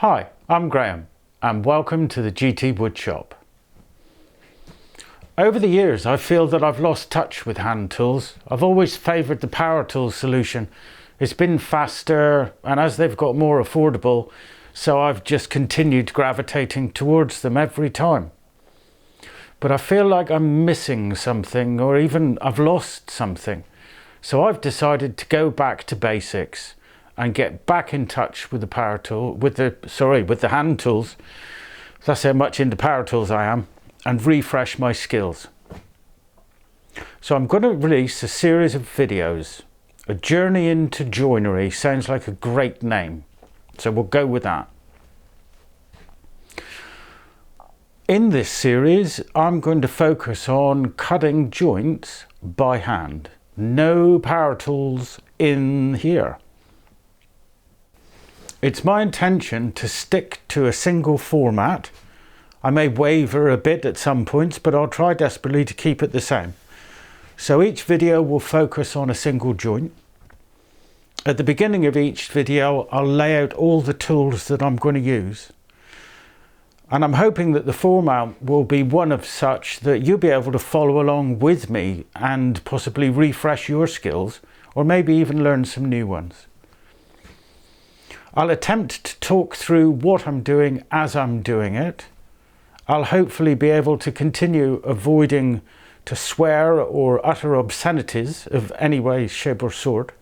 Hi, I'm Graham and welcome to the GT Woodshop. Over the years I feel that I've lost touch with hand tools. I've always favoured the power tool solution. It's been faster and as they've got more affordable, so I've just continued gravitating towards them every time. But I feel like I'm missing something, or even I've lost something. So I've decided to go back to basics and get back in touch with the power tool, with the hand tools. That's how much into power tools I am, and refresh my skills. So I'm going to release a series of videos. A journey into joinery sounds like a great name, so we'll go with that. In this series, I'm going to focus on cutting joints by hand. No power tools in here. It's my intention to stick to a single format. I may waver a bit at some points, but I'll try desperately to keep it the same. So each video will focus on a single joint. At the beginning of each video, I'll lay out all the tools that I'm going to use. And I'm hoping that the format will be one of such that you'll be able to follow along with me and possibly refresh your skills, or maybe even learn some new ones. I'll attempt to talk through what I'm doing as I'm doing it. I'll hopefully be able to continue avoiding to swear or utter obscenities of any way, shape or sort,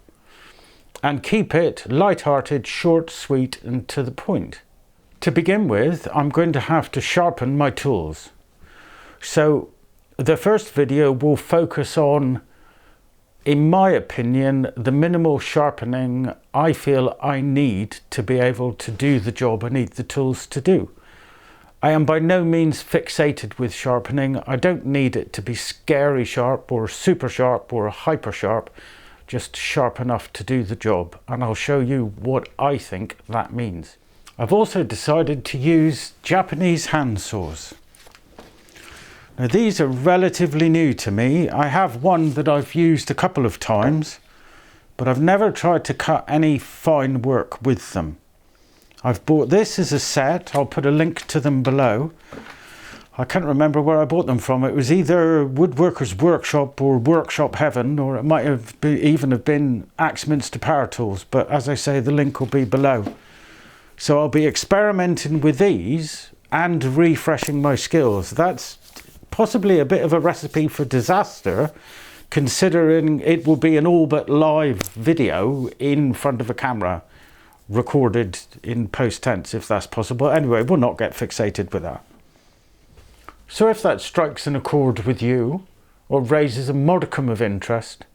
and keep it light-hearted, short, sweet and to the point. To begin with, I'm going to have to sharpen my tools. So the first video will focus on, in my opinion, the minimal sharpening I feel I need to be able to do the job I need the tools to do. I am by no means fixated with sharpening. I don't need it to be scary sharp or super sharp or hyper sharp, just sharp enough to do the job. And I'll show you what I think that means. I've also decided to use Japanese handsaws. Now these are relatively new to me. I have one that I've used a couple of times, but I've never tried to cut any fine work with them. I've bought this as a set. I'll put a link to them below. I can't remember where I bought them from. It was either Woodworker's Workshop or Workshop Heaven, or it might have been, even have been Axminster Power Tools, but as I say, the link will be below. So I'll be experimenting with these and refreshing my skills. That's possibly a bit of a recipe for disaster, considering it will be an all but live video in front of a camera, recorded in post tense if that's possible. Anyway, we'll not get fixated with that. So if that strikes an accord with you, or raises a modicum of interest,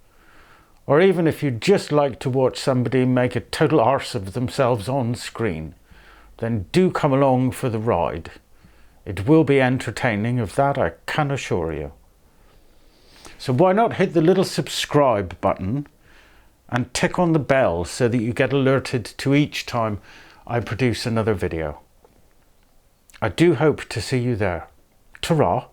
or even if you'd just like to watch somebody make a total arse of themselves on screen, then do come along for the ride. It will be entertaining, of that I can assure you. So why not hit the little subscribe button and tick on the bell so that you get alerted to each time I produce another video. I do hope to see you there. Ta-ra!